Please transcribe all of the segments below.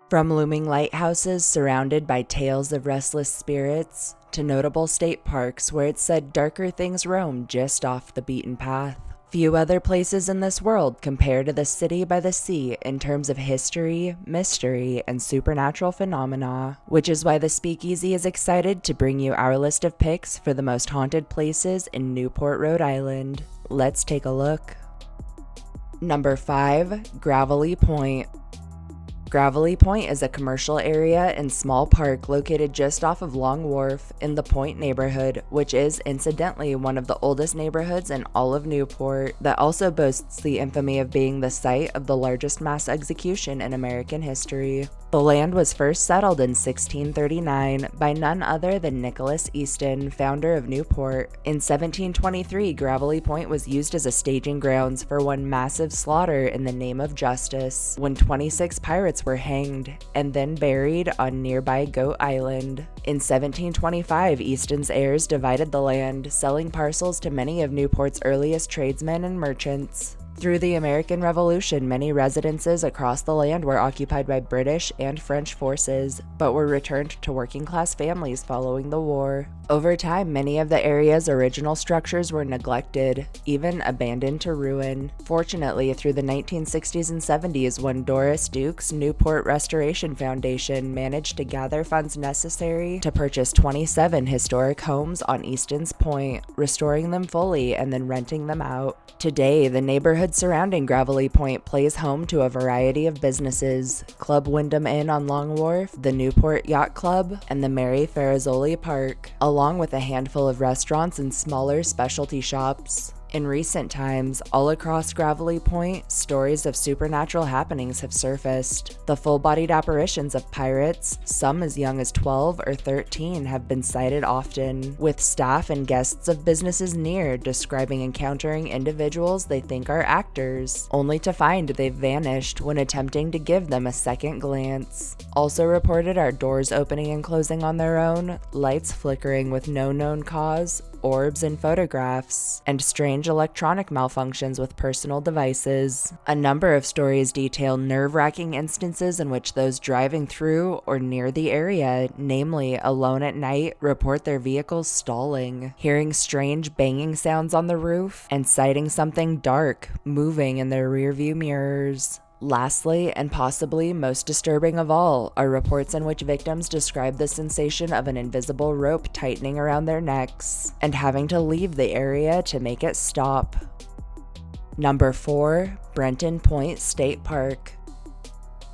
From looming lighthouses surrounded by tales of restless spirits, to notable state parks where it's said darker things roam just off the beaten path. Few other places in this world compare to the city by the sea in terms of history, mystery, and supernatural phenomena, which is why the Speakeasy is excited to bring you our list of picks for the most haunted places in Newport, Rhode Island. Let's take a look. Number 5. Gravelly Point. Gravelly Point is a commercial area and small park located just off of Long Wharf in the Point neighborhood, which is, incidentally, one of the oldest neighborhoods in all of Newport, that also boasts the infamy of being the site of the largest mass execution in American history. The land was first settled in 1639 by none other than Nicholas Easton, founder of Newport. In 1723, Gravelly Point was used as a staging grounds for one massive slaughter in the name of justice, when 26 pirates were hanged and then buried on nearby Goat Island. In 1725, Easton's heirs divided the land, selling parcels to many of Newport's earliest tradesmen and merchants. Through the American Revolution, many residences across the land were occupied by British and French forces, but were returned to working-class families following the war. Over time, many of the area's original structures were neglected, even abandoned to ruin. Fortunately, through the 1960s and 70s, when Doris Duke's Newport Restoration Foundation managed to gather funds necessary to purchase 27 historic homes on Easton's Point, restoring them fully and then renting them out. Today, the neighborhood surrounding Gravelly Point plays home to a variety of businesses: Club Wyndham Inn on Long Wharf, the Newport Yacht Club, and the Mary Farizzoli Park, along with a handful of restaurants and smaller specialty shops. In recent times, all across Gravelly Point, stories of supernatural happenings have surfaced. The full-bodied apparitions of pirates, some as young as 12 or 13, have been sighted often, with staff and guests of businesses near describing encountering individuals they think are actors, only to find they've vanished when attempting to give them a second glance. Also reported are doors opening and closing on their own, lights flickering with no known cause, orbs in photographs, and strange electronic malfunctions with personal devices. A number of stories detail nerve-wracking instances in which those driving through or near the area, namely alone at night, report their vehicles stalling, hearing strange banging sounds on the roof, and sighting something dark moving in their rearview mirrors. Lastly, and possibly most disturbing of all, are reports in which victims describe the sensation of an invisible rope tightening around their necks and having to leave the area to make it stop. Number 4. Brenton Point State Park.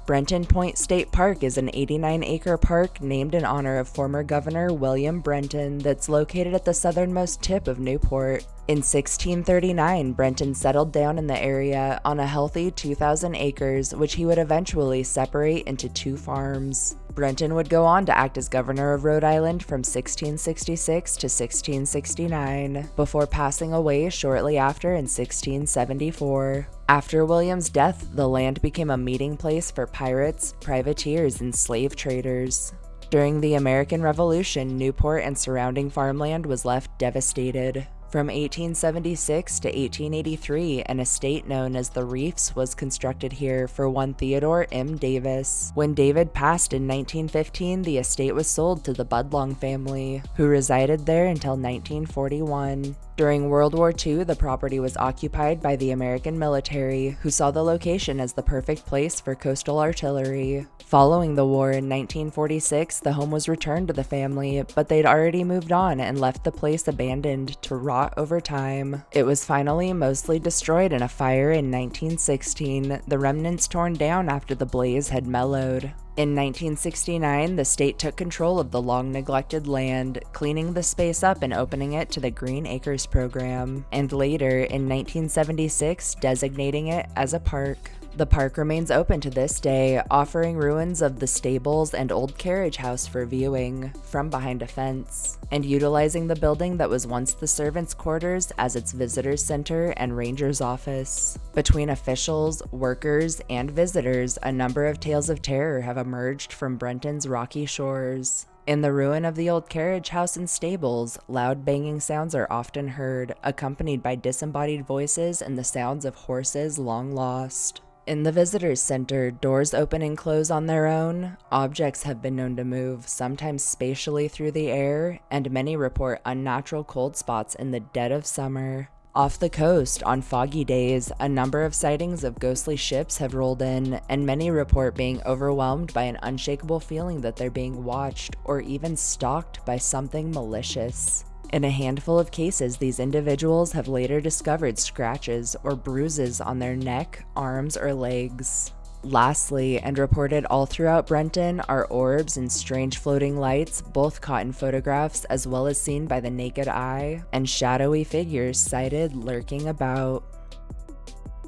Brenton Point State Park is an 89-acre park named in honor of former Governor William Brenton that's located at the southernmost tip of Newport. In 1639, Brenton settled down in the area on a healthy 2,000 acres, which he would eventually separate into 2 farms. Brenton would go on to act as governor of Rhode Island from 1666 to 1669, before passing away shortly after in 1674. After William's death, the land became a meeting place for pirates, privateers, and slave traders. During the American Revolution, Newport and surrounding farmland was left devastated. From 1876 to 1883, an estate known as the Reefs was constructed here for one Theodore M. Davis. When David passed in 1915, the estate was sold to the Budlong family, who resided there until 1941. During World War II, the property was occupied by the American military, who saw the location as the perfect place for coastal artillery. Following the war in 1946, the home was returned to the family, but they'd already moved on and left the place abandoned to rot over time. It was finally mostly destroyed in a fire in 1916, the remnants torn down after the blaze had mellowed. In 1969, the state took control of the long-neglected land, cleaning the space up and opening it to the Green Acres program, and later, in 1976, designating it as a park. The park remains open to this day, offering ruins of the stables and old carriage house for viewing from behind a fence, and utilizing the building that was once the servants' quarters as its visitors center and ranger's office. Between officials, workers, and visitors, a number of tales of terror have emerged from Brenton's rocky shores. In the ruin of the old carriage house and stables, loud banging sounds are often heard, accompanied by disembodied voices and the sounds of horses long lost. In the visitors center, doors open and close on their own, objects have been known to move, sometimes spatially through the air, and many report unnatural cold spots in the dead of summer. Off the coast, on foggy days, a number of sightings of ghostly ships have rolled in, and many report being overwhelmed by an unshakable feeling that they're being watched or even stalked by something malicious. In a handful of cases, these individuals have later discovered scratches or bruises on their neck, arms, or legs. Lastly, and reported all throughout Brenton, are orbs and strange floating lights, both caught in photographs as well as seen by the naked eye, and shadowy figures sighted lurking about.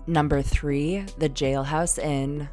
Number 3. The Jailhouse Inn.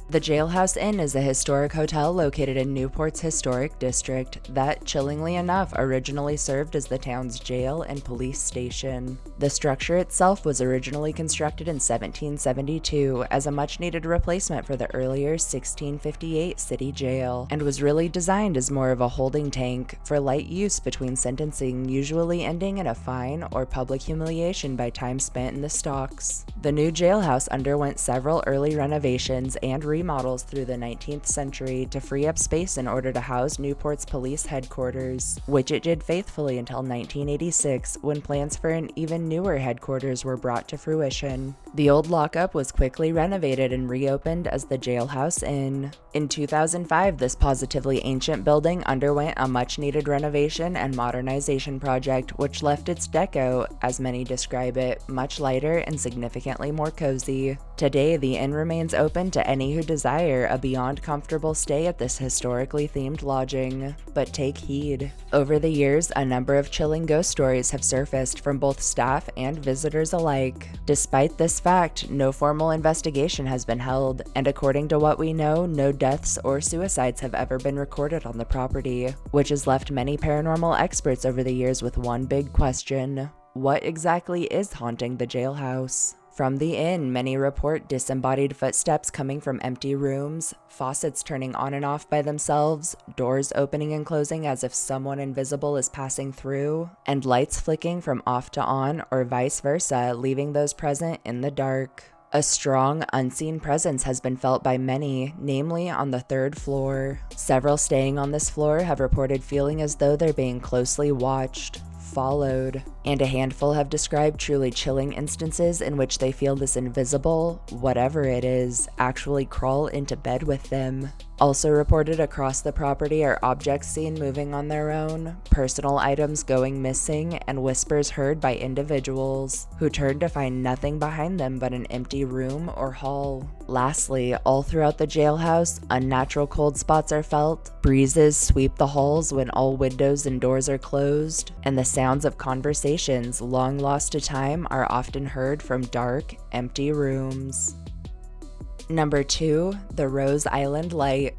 The Jailhouse Inn is a historic hotel located in Newport's historic district that, chillingly enough, originally served as the town's jail and police station. The structure itself was originally constructed in 1772 as a much-needed replacement for the earlier 1658 city jail, and was really designed as more of a holding tank for light use between sentencing, usually ending in a fine or public humiliation by time spent in the stocks. The new jailhouse underwent several early renovations and remodels through the 19th century to free up space in order to house Newport's police headquarters, which it did faithfully until 1986, when plans for an even newer headquarters were brought to fruition. The old lockup was quickly renovated and reopened as the Jailhouse Inn. In 2005, this positively ancient building underwent a much-needed renovation and modernization project, which left its deco, as many describe it, much lighter and significantly more cozy. Today, the inn remains open to any who desire a beyond comfortable stay at this historically themed lodging. But take heed. Over the years, a number of chilling ghost stories have surfaced from both staff and visitors alike. Despite this fact, no formal investigation has been held, and according to what we know, no deaths or suicides have ever been recorded on the property, which has left many paranormal experts over the years with one big question: what exactly is haunting the jailhouse? From the inn, many report disembodied footsteps coming from empty rooms, faucets turning on and off by themselves, doors opening and closing as if someone invisible is passing through, and lights flicking from off to on or vice versa, leaving those present in the dark. A strong, unseen presence has been felt by many, namely on the 3rd floor. Several staying on this floor have reported feeling as though they're being closely watched, followed, and a handful have described truly chilling instances in which they feel this invisible, whatever it is, actually crawl into bed with them. Also reported across the property are objects seen moving on their own, personal items going missing, and whispers heard by individuals who turn to find nothing behind them but an empty room or hall. Lastly, all throughout the jailhouse, unnatural cold spots are felt, breezes sweep the halls when all windows and doors are closed, and the sounds of conversations long lost to time are often heard from dark, empty rooms. Number 2. The Rhode Island Light.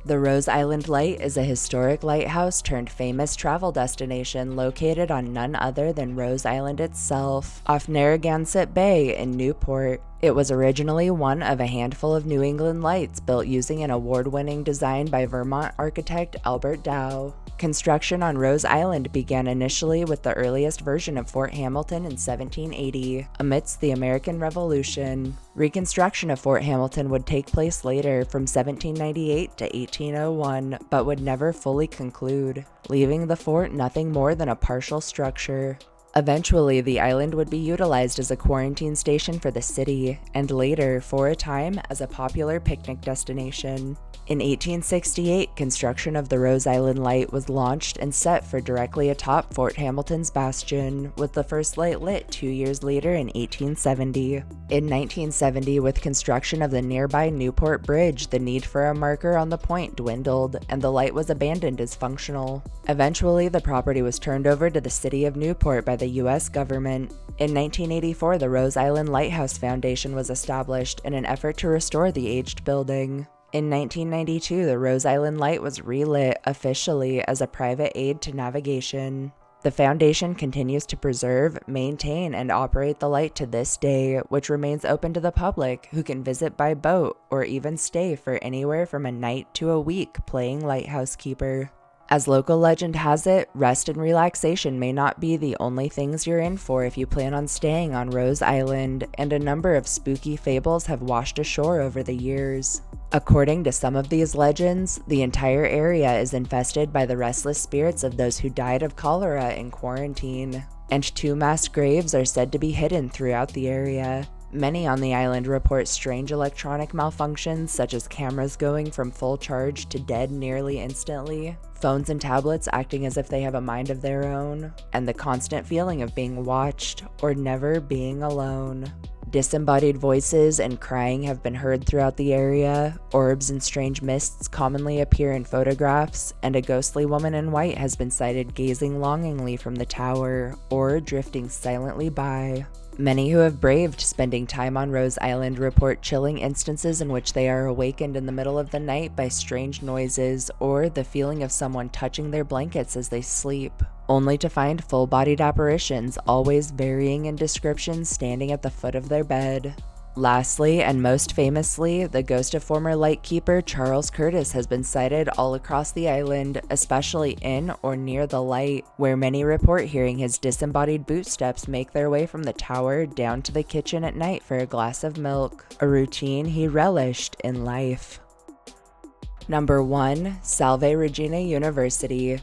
The Rhode Island Light is a historic lighthouse turned famous travel destination located on none other than Rhode Island itself, off Narragansett Bay in Newport. It was originally one of a handful of New England lights built using an award-winning design by Vermont architect Albert Dow. Construction on Rhode Island began initially with the earliest version of Fort Hamilton in 1780, amidst the American Revolution. Reconstruction of Fort Hamilton would take place later from 1798 to 1801, but would never fully conclude, leaving the fort nothing more than a partial structure. Eventually, the island would be utilized as a quarantine station for the city, and later, for a time, as a popular picnic destination. In 1868, construction of the Rhode Island Light was launched and set for directly atop Fort Hamilton's bastion, with the first light lit 2 years later in 1870. In 1970, with construction of the nearby Newport Bridge, the need for a marker on the point dwindled, and the light was abandoned as functional. Eventually, the property was turned over to the city of Newport by the U.S. government. In 1984, the Rhode Island Lighthouse Foundation was established in an effort to restore the aged building. In 1992, the Rhode Island Light was relit officially as a private aid to navigation. The foundation continues to preserve, maintain, and operate the light to this day, which remains open to the public, who can visit by boat or even stay for anywhere from a night to a week playing lighthouse keeper. As local legend has it, rest and relaxation may not be the only things you're in for if you plan on staying on Rhode Island, and a number of spooky fables have washed ashore over the years. According to some of these legends, the entire area is infested by the restless spirits of those who died of cholera in quarantine, and 2 mass graves are said to be hidden throughout the area. Many on the island report strange electronic malfunctions, such as cameras going from full charge to dead nearly instantly, phones and tablets acting as if they have a mind of their own, and the constant feeling of being watched or never being alone. Disembodied voices and crying have been heard throughout the area, orbs and strange mists commonly appear in photographs, and a ghostly woman in white has been sighted gazing longingly from the tower or drifting silently by. Many who have braved spending time on Rhode Island report chilling instances in which they are awakened in the middle of the night by strange noises or the feeling of someone touching their blankets as they sleep, only to find full-bodied apparitions, always varying in description, standing at the foot of their bed. Lastly, and most famously, the ghost of former lightkeeper Charles Curtis has been sighted all across the island, especially in or near the light, where many report hearing his disembodied bootsteps make their way from the tower down to the kitchen at night for a glass of milk, a routine he relished in life. Number 1. Salve Regina University.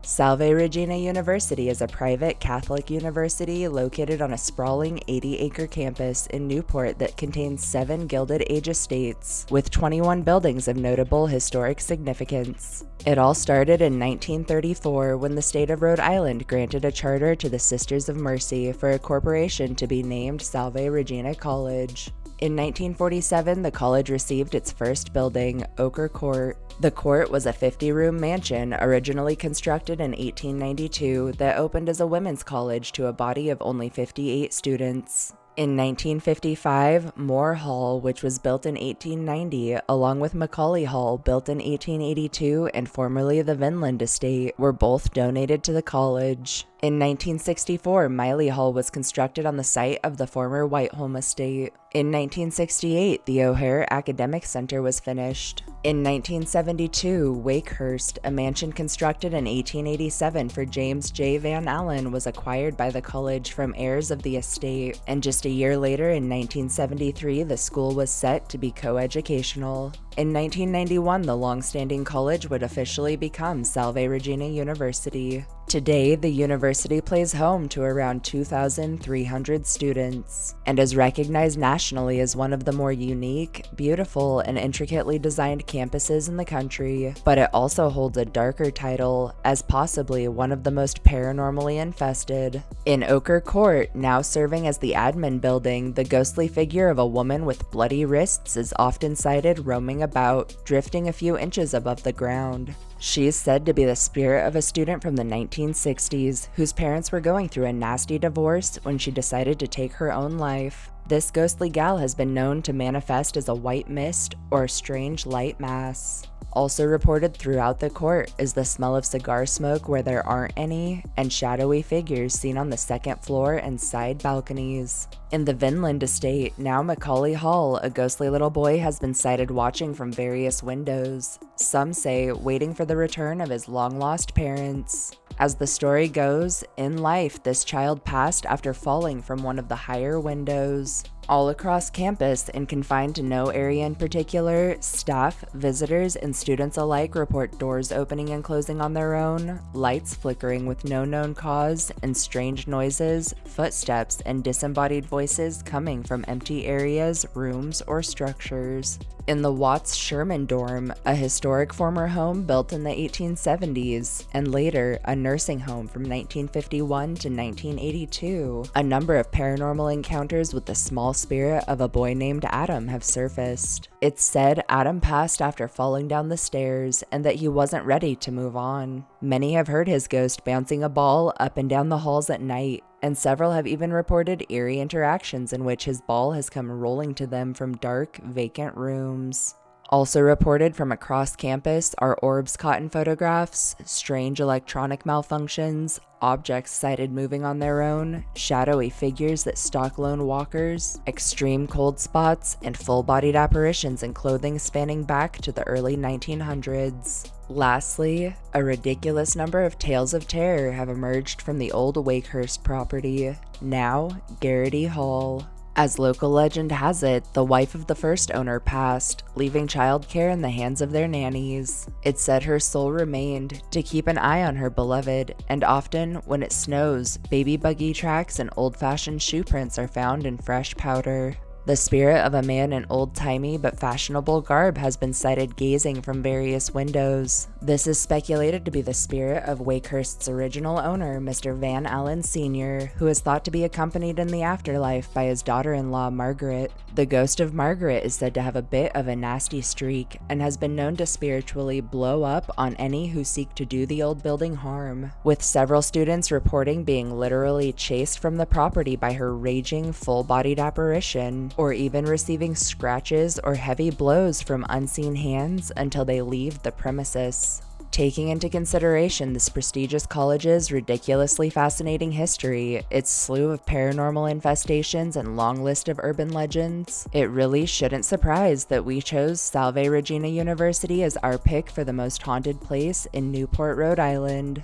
Salve Regina University is a private Catholic university located on a sprawling 80-acre campus in Newport that contains 7 Gilded Age estates, with 21 buildings of notable historic significance. It all started in 1934 when the state of Rhode Island granted a charter to the Sisters of Mercy for a corporation to be named Salve Regina College. In 1947, the college received its first building, Ochre Court. The court was a 50-room mansion originally constructed in 1892 that opened as a women's college to a body of only 58 students. In 1955, Moore Hall, which was built in 1890, along with Macaulay Hall, built in 1882 and formerly the Vinland Estate, were both donated to the college. In 1964, Miley Hall was constructed on the site of the former Whiteholm Estate. In 1968, the O'Hare Academic Center was finished. In 1972, Wakehurst, a mansion constructed in 1887 for James J. Van Allen, was acquired by the college from heirs of the estate, and just a year later, in 1973, the school was set to be coeducational. In 1991, the long-standing college would officially become Salve Regina University. Today, the university plays home to around 2,300 students, and is recognized nationally as one of the more unique, beautiful, and intricately designed campuses in the country, but it also holds a darker title as possibly one of the most paranormally infested. In Ochre Court, now serving as the admin building, the ghostly figure of a woman with bloody wrists is often sighted roaming about, drifting a few inches above the ground. She is said to be the spirit of a student from the 1960s whose parents were going through a nasty divorce when she decided to take her own life. This ghostly gal has been known to manifest as a white mist or a strange light mass. Also reported throughout the court is the smell of cigar smoke where there aren't any, and shadowy figures seen on the second floor and side balconies. In the Vinland Estate, now Macaulay Hall, a ghostly little boy has been sighted watching from various windows. Some say waiting for the return of his long-lost parents. As the story goes, in life, this child passed after falling from one of the higher windows. All across campus and confined to no area in particular, staff, visitors, and students alike report doors opening and closing on their own, lights flickering with no known cause, and strange noises, footsteps, and disembodied voices coming from empty areas, rooms, or structures. In the Watts-Sherman dorm, a historic former home built in the 1870s, and later a nursing home from 1951 to 1982, a number of paranormal encounters with the small spirit of a boy named Adam have surfaced. It's said Adam passed after falling down the stairs and that he wasn't ready to move on. Many have heard his ghost bouncing a ball up and down the halls at night, and several have even reported eerie interactions in which his ball has come rolling to them from dark, vacant rooms. Also reported from across campus are orbs caught in photographs, strange electronic malfunctions, objects sighted moving on their own, shadowy figures that stalk lone walkers, extreme cold spots, and full-bodied apparitions in clothing spanning back to the early 1900s. Lastly, a ridiculous number of tales of terror have emerged from the old Wakehurst property, now Garrity Hall. As local legend has it, the wife of the first owner passed, leaving childcare in the hands of their nannies. It's said her soul remained to keep an eye on her beloved, and often, when it snows, baby buggy tracks and old-fashioned shoe prints are found in fresh powder. The spirit of a man in old-timey but fashionable garb has been sighted gazing from various windows. This is speculated to be the spirit of Wakehurst's original owner, Mr. Van Allen Sr., who is thought to be accompanied in the afterlife by his daughter-in-law, Margaret. The ghost of Margaret is said to have a bit of a nasty streak, and has been known to spiritually blow up on any who seek to do the old building harm, with several students reporting being literally chased from the property by her raging, full-bodied apparition, or even receiving scratches or heavy blows from unseen hands until they leave the premises. Taking into consideration this prestigious college's ridiculously fascinating history, its slew of paranormal infestations and long list of urban legends, it really shouldn't surprise that we chose Salve Regina University as our pick for the most haunted place in Newport, Rhode Island.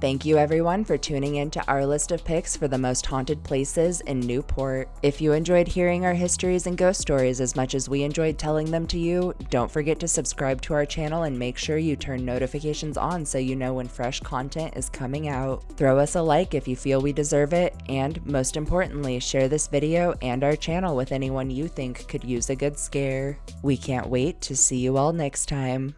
Thank you everyone for tuning in to our list of picks for the most haunted places in Newport. If you enjoyed hearing our histories and ghost stories as much as we enjoyed telling them to you, don't forget to subscribe to our channel and make sure you turn notifications on so you know when fresh content is coming out. Throw us a like if you feel we deserve it, and most importantly, share this video and our channel with anyone you think could use a good scare. We can't wait to see you all next time.